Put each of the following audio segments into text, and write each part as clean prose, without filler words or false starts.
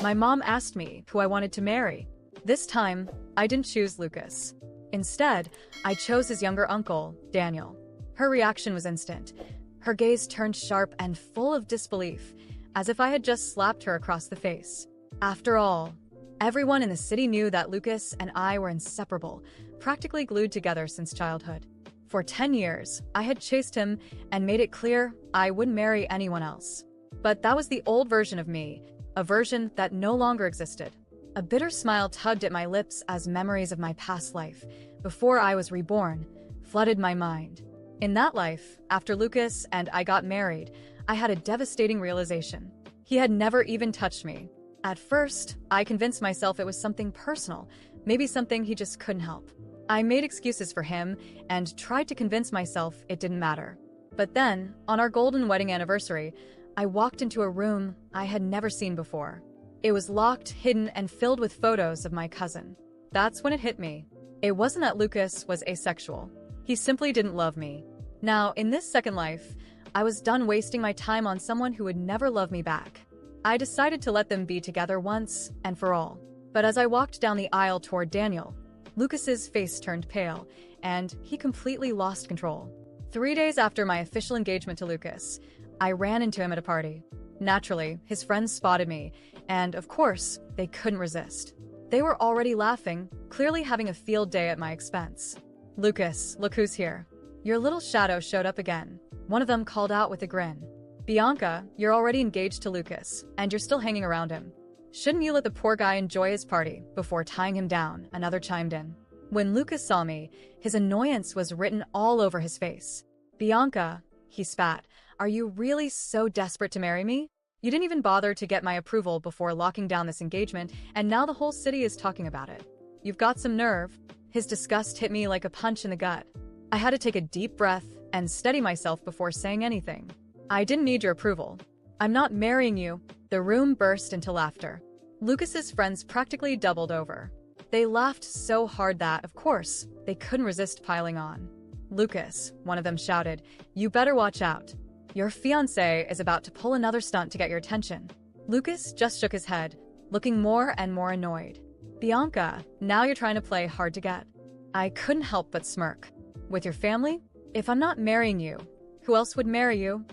My mom asked me who I wanted to marry. This time, I didn't choose Lucas. Instead, I chose his younger uncle, Daniel. Her reaction was instant. Her gaze turned sharp and full of disbelief, as if I had just slapped her across the face. After all, everyone in the city knew that Lucas and I were inseparable, practically glued together since childhood. For 10 years, I had chased him and made it clear I wouldn't marry anyone else. But that was the old version of me, a version that no longer existed. A bitter smile tugged at my lips as memories of my past life, before I was reborn, flooded my mind. In that life, after Lucas and I got married, I had a devastating realization. He had never even touched me. At first, I convinced myself it was something personal, maybe something he just couldn't help. I made excuses for him and tried to convince myself it didn't matter. But then, on our golden wedding anniversary, I walked into a room I had never seen before. It was locked, hidden, and filled with photos of my cousin. That's when it hit me. It wasn't that Lucas was asexual. He simply didn't love me. Now, in this second life, I was done wasting my time on someone who would never love me back. I decided to let them be together once and for all. But as I walked down the aisle toward Daniel, Lucas's face turned pale, and he completely lost control. 3 days after my official engagement to Lucas, I ran into him at a party. Naturally, his friends spotted me, and of course, they couldn't resist. They were already laughing, clearly having a field day at my expense. "Lucas, look who's here." Your little shadow showed up again. One of them called out with a grin. "Bianca, you're already engaged to Lucas, and you're still hanging around him. Shouldn't you let the poor guy enjoy his party before tying him down?" Another chimed in. When Lucas saw me, his annoyance was written all over his face. "Bianca," he spat, "are you really so desperate to marry me? You didn't even bother to get my approval before locking down this engagement, and now the whole city is talking about it. You've got some nerve." His disgust hit me like a punch in the gut. I had to take a deep breath and steady myself before saying anything. "I didn't need your approval. I'm not marrying you." The room burst into laughter. Lucas's friends practically doubled over. They laughed so hard that, of course, they couldn't resist piling on. "Lucas," one of them shouted, "you better watch out. Your fiancé is about to pull another stunt to get your attention." Lucas just shook his head, looking more and more annoyed. "Bianca, now you're trying to play hard to get." I couldn't help but smirk. "With your family? If I'm not marrying you, who else would marry you?"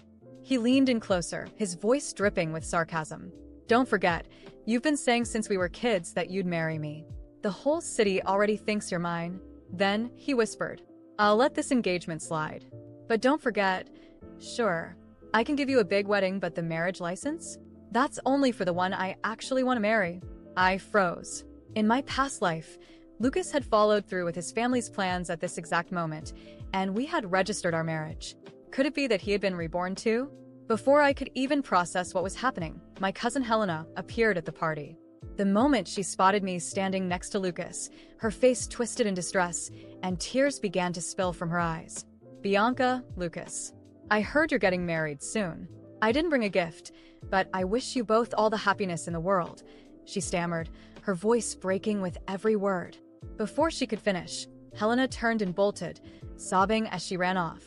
He leaned in closer, his voice dripping with sarcasm. "Don't forget, you've been saying since we were kids that you'd marry me. The whole city already thinks you're mine." Then he whispered, "I'll let this engagement slide. But don't forget, sure, I can give you a big wedding, but the marriage license? That's only for the one I actually want to marry." I froze. In my past life, Lucas had followed through with his family's plans at this exact moment, and we had registered our marriage. Could it be that he had been reborn too? Before I could even process what was happening, my cousin Helena appeared at the party. The moment she spotted me standing next to Lucas, her face twisted in distress, and tears began to spill from her eyes. "Bianca, Lucas, I heard you're getting married soon. I didn't bring a gift, but I wish you both all the happiness in the world," she stammered, her voice breaking with every word. Before she could finish, Helena turned and bolted, sobbing as she ran off.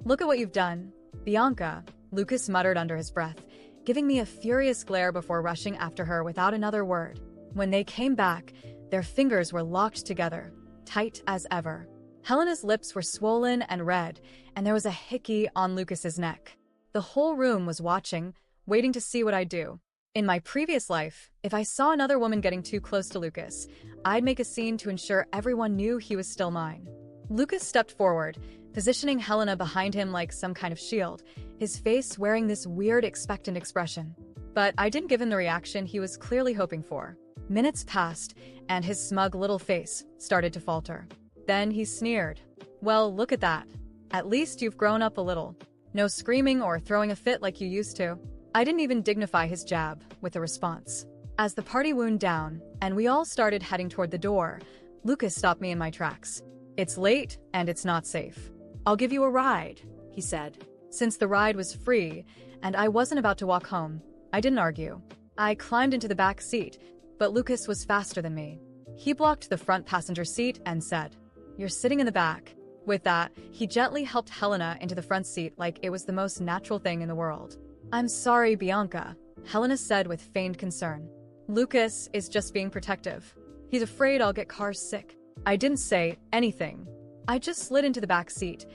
"Look at what you've done, Bianca," Lucas muttered under his breath, giving me a furious glare before rushing after her without another word. When they came back, their fingers were locked together, tight as ever. Helena's lips were swollen and red, and there was a hickey on Lucas's neck. The whole room was watching, waiting to see what I'd do. In my previous life, if I saw another woman getting too close to Lucas, I'd make a scene to ensure everyone knew he was still mine. Lucas stepped forward, positioning Helena behind him like some kind of shield, his face wearing this weird, expectant expression. But I didn't give him the reaction he was clearly hoping for. Minutes passed, and his smug little face started to falter. Then he sneered. "Well, look at that. At least you've grown up a little. No screaming or throwing a fit like you used to." I didn't even dignify his jab with a response. As the party wound down, and we all started heading toward the door, Lucas stopped me in my tracks. "It's late, and it's not safe. I'll give you a ride," he said. Since the ride was free, and I wasn't about to walk home, I didn't argue. I climbed into the back seat, but Lucas was faster than me. He blocked the front passenger seat and said, "You're sitting in the back." With that, he gently helped Helena into the front seat like it was the most natural thing in the world. "I'm sorry, Bianca," Helena said with feigned concern. Lucas is just being protective. He's afraid I'll get car sick. I didn't say anything. I just slid into the back seat,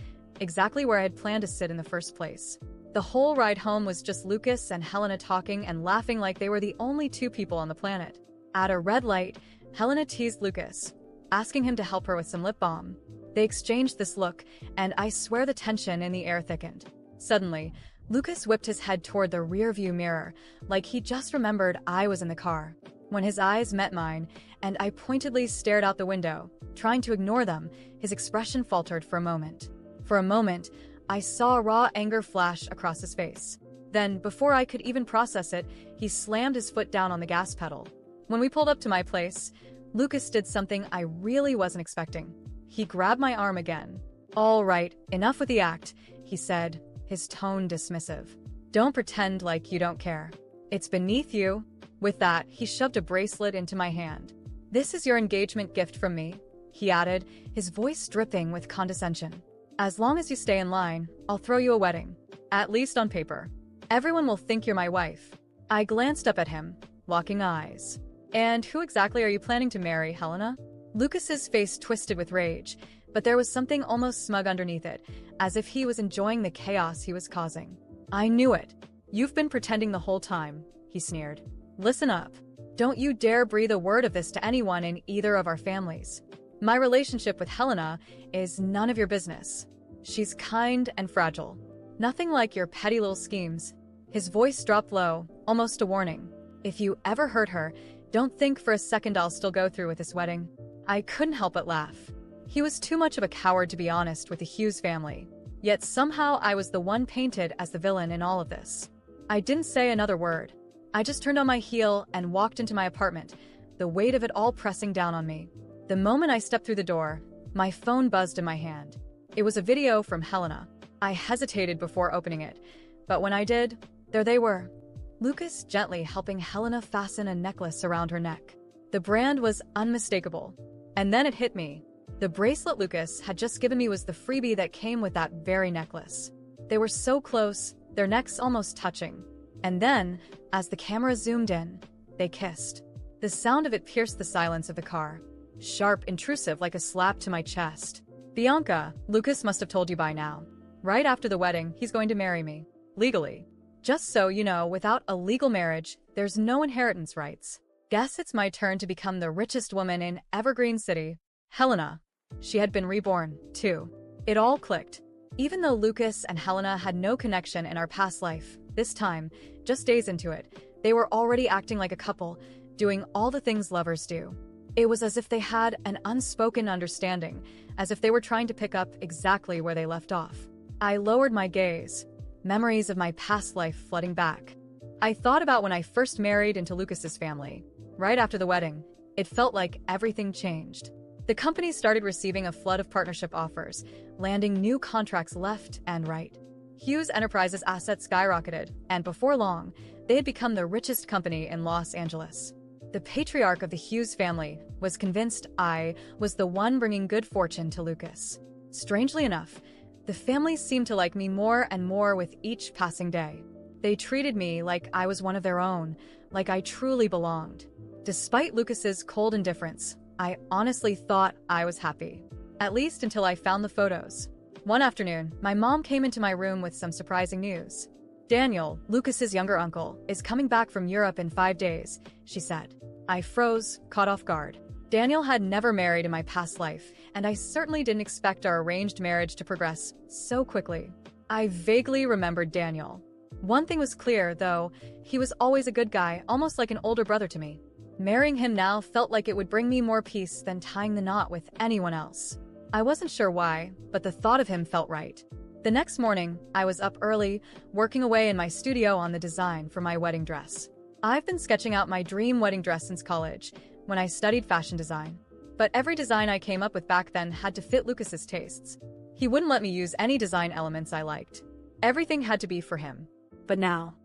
exactly where I had planned to sit in the first place. The whole ride home was just Lucas and Helena talking and laughing like they were the only two people on the planet. At a red light, Helena teased Lucas, asking him to help her with some lip balm. They exchanged this look, and I swear the tension in the air thickened. Suddenly, Lucas whipped his head toward the rearview mirror, like he just remembered I was in the car. When his eyes met mine, and I pointedly stared out the window, trying to ignore them, his expression faltered for a moment. For a moment, I saw raw anger flash across his face. Then, before I could even process it, he slammed his foot down on the gas pedal. When we pulled up to my place, Lucas did something I really wasn't expecting. He grabbed my arm again. "All right, enough with the act," he said, his tone dismissive. "Don't pretend like you don't care. It's beneath you." With that, he shoved a bracelet into my hand. "This is your engagement gift from me," he added, his voice dripping with condescension. "As long as you stay in line, I'll throw you a wedding. At least on paper. Everyone will think you're my wife." I glanced up at him, locking eyes. "And who exactly are you planning to marry, Helena?" Lucas's face twisted with rage, but there was something almost smug underneath it, as if he was enjoying the chaos he was causing. "I knew it. You've been pretending the whole time," he sneered. "Listen up. Don't you dare breathe a word of this to anyone in either of our families. My relationship with Helena is none of your business. She's kind and fragile. Nothing like your petty little schemes." His voice dropped low, almost a warning. "If you ever hurt her, don't think for a second I'll still go through with this wedding." I couldn't help but laugh. He was too much of a coward to be honest with the Hughes family. Yet somehow I was the one painted as the villain in all of this. I didn't say another word. I just turned on my heel and walked into my apartment, the weight of it all pressing down on me. The moment I stepped through the door, my phone buzzed in my hand. It was a video from Helena. I hesitated before opening it, but when I did, there they were. Lucas gently helping Helena fasten a necklace around her neck. The brand was unmistakable. And then it hit me. The bracelet Lucas had just given me was the freebie that came with that very necklace. They were so close, their necks almost touching. And then, as the camera zoomed in, they kissed. The sound of it pierced the silence of the car. Sharp, intrusive, like a slap to my chest. "Bianca, Lucas must have told you by now. Right after the wedding, he's going to marry me. Legally. Just so you know, without a legal marriage, there's no inheritance rights. Guess it's my turn to become the richest woman in Evergreen City." Helena. She had been reborn, too. It all clicked. Even though Lucas and Helena had no connection in our past life, this time, just days into it, they were already acting like a couple, doing all the things lovers do. It was as if they had an unspoken understanding, as if they were trying to pick up exactly where they left off. I lowered my gaze, memories of my past life flooding back. I thought about when I first married into Lucas's family. Right after the wedding, it felt like everything changed. The company started receiving a flood of partnership offers, landing new contracts left and right. Hughes Enterprises' assets skyrocketed, and before long, they had become the richest company in Los Angeles. The patriarch of the Hughes family was convinced I was the one bringing good fortune to Lucas. Strangely enough, the family seemed to like me more and more with each passing day. They treated me like I was one of their own, like I truly belonged. Despite Lucas's cold indifference, I honestly thought I was happy. At least until I found the photos. One afternoon, my mom came into my room with some surprising news. "Daniel, Lucas's younger uncle, is coming back from Europe in 5 days," she said. I froze, caught off guard. Daniel had never married in my past life, and I certainly didn't expect our arranged marriage to progress so quickly. I vaguely remembered Daniel. One thing was clear, though, he was always a good guy, almost like an older brother to me. Marrying him now felt like it would bring me more peace than tying the knot with anyone else. I wasn't sure why, but the thought of him felt right. The next morning, I was up early, working away in my studio on the design for my wedding dress. I've been sketching out my dream wedding dress since college, when I studied fashion design. But every design I came up with back then had to fit Lucas's tastes. He wouldn't let me use any design elements I liked. Everything had to be for him. But now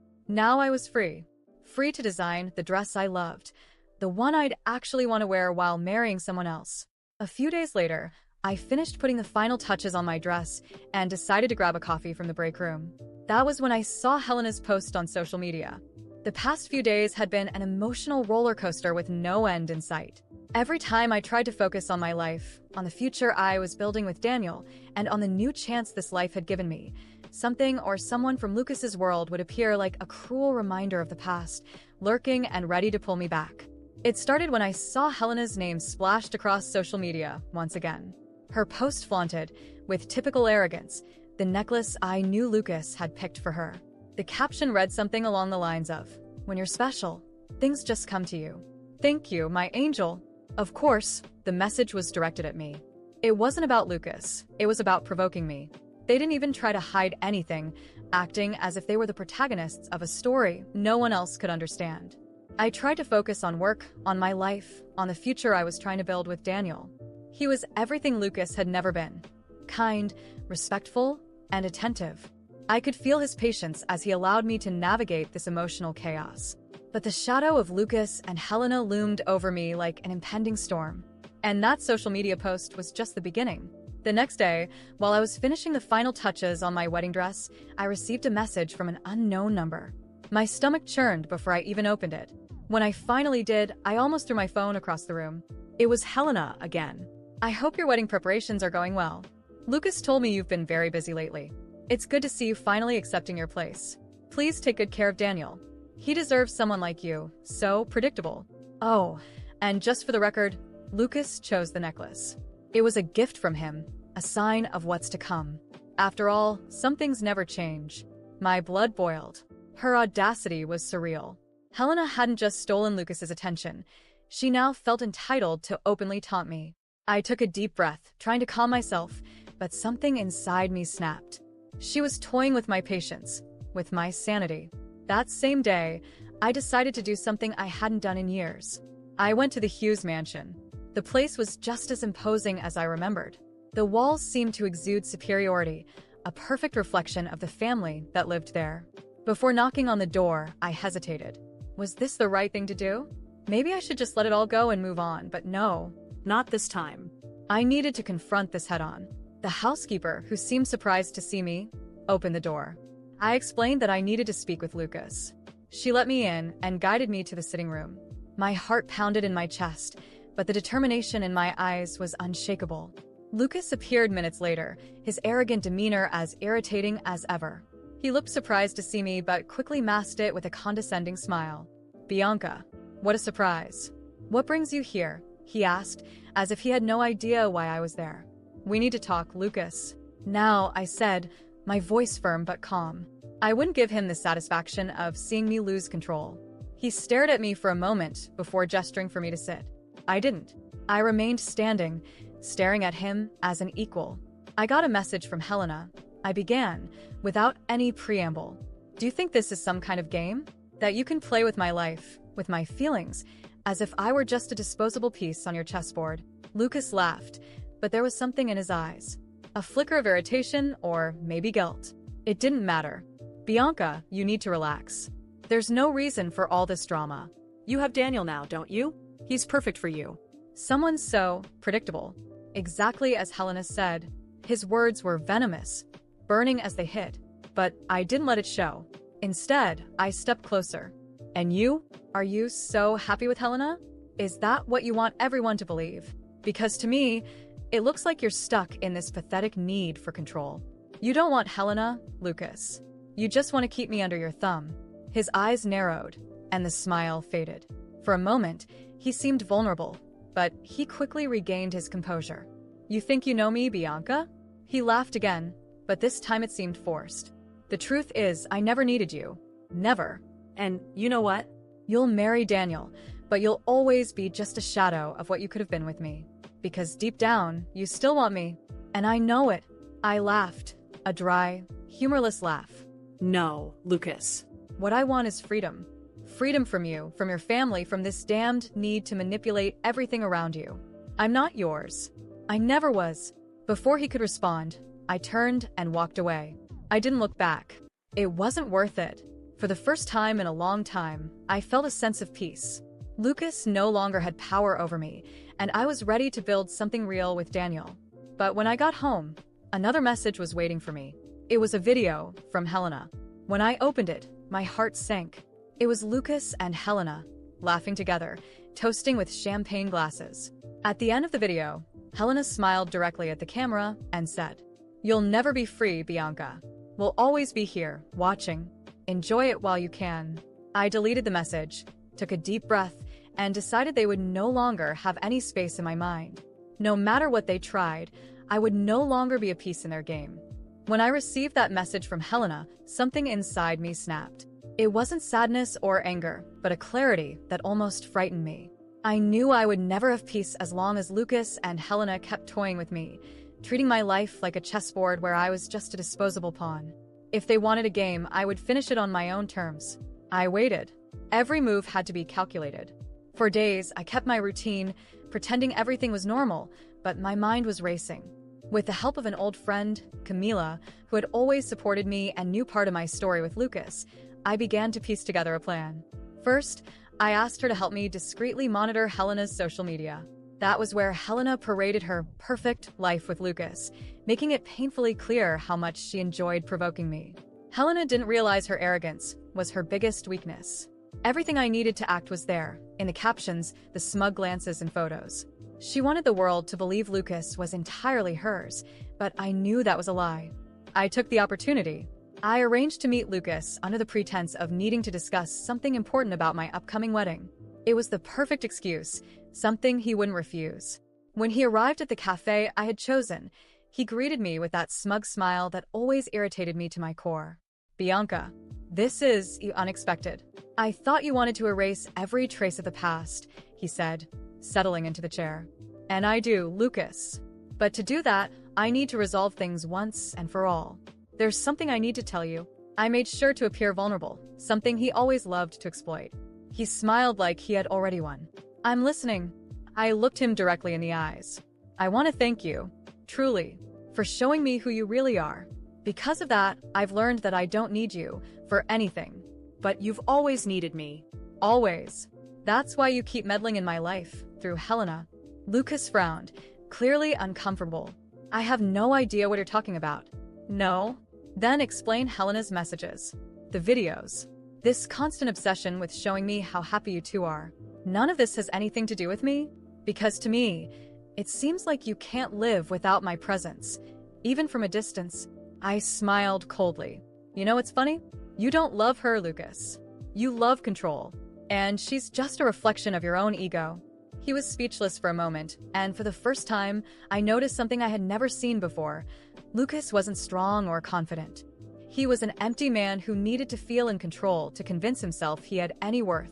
I was free. Free to design the dress I loved, the one I'd actually want to wear while marrying someone else. A few days later, I finished putting the final touches on my dress and decided to grab a coffee from the break room. That was when I saw Helena's post on social media. The past few days had been an emotional roller coaster with no end in sight. Every time I tried to focus on my life, on the future I was building with Daniel, and on the new chance this life had given me, something or someone from Lucas's world would appear like a cruel reminder of the past, lurking and ready to pull me back. It started when I saw Helena's name splashed across social media once again. Her post flaunted, with typical arrogance, the necklace I knew Lucas had picked for her. The caption read something along the lines of, "When you're special, things just come to you. Thank you, my angel." Of course, the message was directed at me. It wasn't about Lucas, it was about provoking me. They didn't even try to hide anything, acting as if they were the protagonists of a story no one else could understand. I tried to focus on work, on my life, on the future I was trying to build with Daniel. He was everything Lucas had never been. Kind, respectful, and attentive. I could feel his patience as he allowed me to navigate this emotional chaos. But the shadow of Lucas and Helena loomed over me like an impending storm. And that social media post was just the beginning. The next day, while I was finishing the final touches on my wedding dress, I received a message from an unknown number. My stomach churned before I even opened it. When I finally did, I almost threw my phone across the room. It was Helena again. "I hope your wedding preparations are going well. Lucas told me you've been very busy lately. It's good to see you finally accepting your place. Please take good care of Daniel. He deserves someone like you, so predictable. Oh, and just for the record, Lucas chose the necklace. It was a gift from him, a sign of what's to come. After all, some things never change." My blood boiled. Her audacity was surreal. Helena hadn't just stolen Lucas's attention. She now felt entitled to openly taunt me. I took a deep breath, trying to calm myself, but something inside me snapped. She was toying with my patience, with my sanity. That same day, I decided to do something I hadn't done in years. I went to the Hughes mansion. The place was just as imposing as I remembered. The walls seemed to exude superiority, a perfect reflection of the family that lived there. Before knocking on the door, I hesitated. Was this the right thing to do? Maybe I should just let it all go and move on, but no, not this time. I needed to confront this head-on. The housekeeper, who seemed surprised to see me, opened the door. I explained that I needed to speak with Lucas. She let me in and guided me to the sitting room. My heart pounded in my chest, but the determination in my eyes was unshakable. Lucas appeared minutes later, his arrogant demeanor as irritating as ever. He looked surprised to see me, but quickly masked it with a condescending smile. "Bianca, what a surprise. What brings you here?" he asked, as if he had no idea why I was there. "We need to talk, Lucas." "Now," I said, my voice firm but calm. I wouldn't give him the satisfaction of seeing me lose control. He stared at me for a moment before gesturing for me to sit. I didn't. I remained standing, staring at him as an equal. "I got a message from Helena," I began, without any preamble. "Do you think this is some kind of game? That you can play with my life, with my feelings, as if I were just a disposable piece on your chessboard?" Lucas laughed, but there was something in his eyes. A flicker of irritation, or maybe guilt. It didn't matter. "Bianca, you need to relax. There's no reason for all this drama. You have Daniel now, don't you? He's perfect for you." Someone so predictable. Exactly as Helena said. His words were venomous, burning as they hit, but I didn't let it show. Instead, I stepped closer. "And you? Are you so happy with Helena? Is that what you want everyone to believe? Because to me, it looks like you're stuck in this pathetic need for control. You don't want Helena, Lucas. You just want to keep me under your thumb." His eyes narrowed, and the smile faded. For a moment, he seemed vulnerable, but he quickly regained his composure. "You think you know me, Bianca?" He laughed again, but this time it seemed forced. "The truth is, I never needed you. Never. And you know what? You'll marry Daniel, but you'll always be just a shadow of what you could have been with me. Because deep down, you still want me. And I know it." I laughed, a dry, humorless laugh. "No, Lucas. What I want is freedom. Freedom from you, from your family, from this damned need to manipulate everything around you. I'm not yours. I never was." Before he could respond, I turned and walked away. I didn't look back. It wasn't worth it. For the first time in a long time, I felt a sense of peace. Lucas no longer had power over me, and I was ready to build something real with Daniel. But when I got home, another message was waiting for me. It was a video from Helena. When I opened it, my heart sank. It was Lucas and Helena, laughing together, toasting with champagne glasses. At the end of the video, Helena smiled directly at the camera and said, "You'll never be free, Bianca. We'll always be here, watching. Enjoy it while you can." I deleted the message, took a deep breath, and decided they would no longer have any space in my mind. No matter what they tried, I would no longer be a piece in their game. When I received that message from Helena, something inside me snapped. It wasn't sadness or anger, but a clarity that almost frightened me. I knew I would never have peace as long as Lucas and Helena kept toying with me, treating my life like a chessboard where I was just a disposable pawn. If they wanted a game, I would finish it on my own terms. I waited. Every move had to be calculated. For days, I kept my routine, pretending everything was normal, but my mind was racing. With the help of an old friend, Camila, who had always supported me and knew part of my story with Lucas, I began to piece together a plan. First, I asked her to help me discreetly monitor Helena's social media. That was where Helena paraded her perfect life with Lucas, making it painfully clear how much she enjoyed provoking me. Helena didn't realize her arrogance was her biggest weakness. Everything I needed to act was there, in the captions, the smug glances and photos. She wanted the world to believe Lucas was entirely hers, but I knew that was a lie. I took the opportunity. I arranged to meet Lucas under the pretense of needing to discuss something important about my upcoming wedding. It was the perfect excuse, something he wouldn't refuse. When he arrived at the cafe I had chosen, he greeted me with that smug smile that always irritated me to my core. "Bianca, this is unexpected. I thought you wanted to erase every trace of the past," he said, settling into the chair. "And I do, Lucas. But to do that, I need to resolve things once and for all. There's something I need to tell you." I made sure to appear vulnerable, something he always loved to exploit. He smiled like he had already won. "I'm listening." I looked him directly in the eyes. "I want to thank you, truly, for showing me who you really are. Because of that, I've learned that I don't need you for anything. But you've always needed me. Always. That's why you keep meddling in my life, through Helena." Lucas frowned, clearly uncomfortable. "I have no idea what you're talking about." "No?" "Then explain Helena's messages. The videos. This constant obsession with showing me how happy you two are. None of this has anything to do with me? Because to me, it seems like you can't live without my presence, even from a distance." I smiled coldly. "You know what's funny? You don't love her, Lucas. You love control. And she's just a reflection of your own ego." He was speechless for a moment, and for the first time, I noticed something I had never seen before. Lucas wasn't strong or confident. He was an empty man who needed to feel in control to convince himself he had any worth.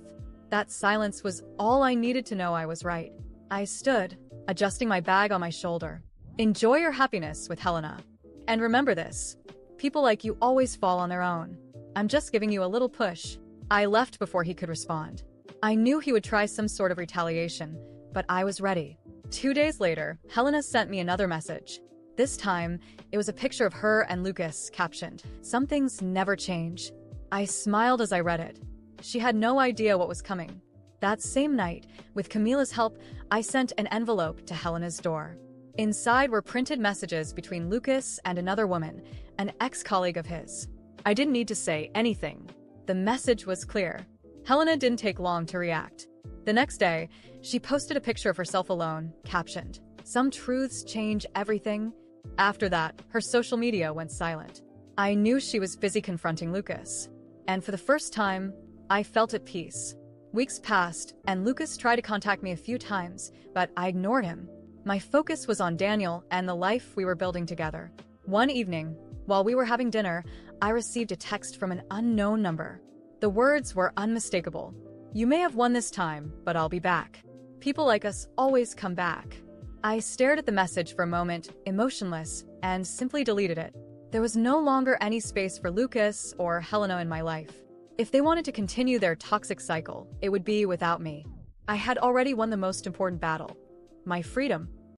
That silence was all I needed to know I was right. I stood, adjusting my bag on my shoulder. "Enjoy your happiness with Helena. And remember this, people like you always fall on their own. I'm just giving you a little push." I left before he could respond. I knew he would try some sort of retaliation, but I was ready. 2 days later, Helena sent me another message. This time, it was a picture of her and Lucas, captioned, "Some things never change." I smiled as I read it. She had no idea what was coming. That same night, with Camila's help, I sent an envelope to Helena's door. Inside were printed messages between Lucas and another woman, an ex-colleague of his. I didn't need to say anything. The message was clear. Helena didn't take long to react. The next day, she posted a picture of herself alone, captioned, "Some truths change everything." After that, her social media went silent. I knew she was busy confronting Lucas. And for the first time, I felt at peace. Weeks passed, and Lucas tried to contact me a few times, but I ignored him. My focus was on Daniel and the life we were building together. One evening, while we were having dinner, I received a text from an unknown number. The words were unmistakable. "You may have won this time, but I'll be back. People like us always come back." I stared at the message for a moment, emotionless, and simply deleted it. There was no longer any space for Lucas or Helena in my life. If they wanted to continue their toxic cycle, it would be without me. I had already won the most important battle, my freedom.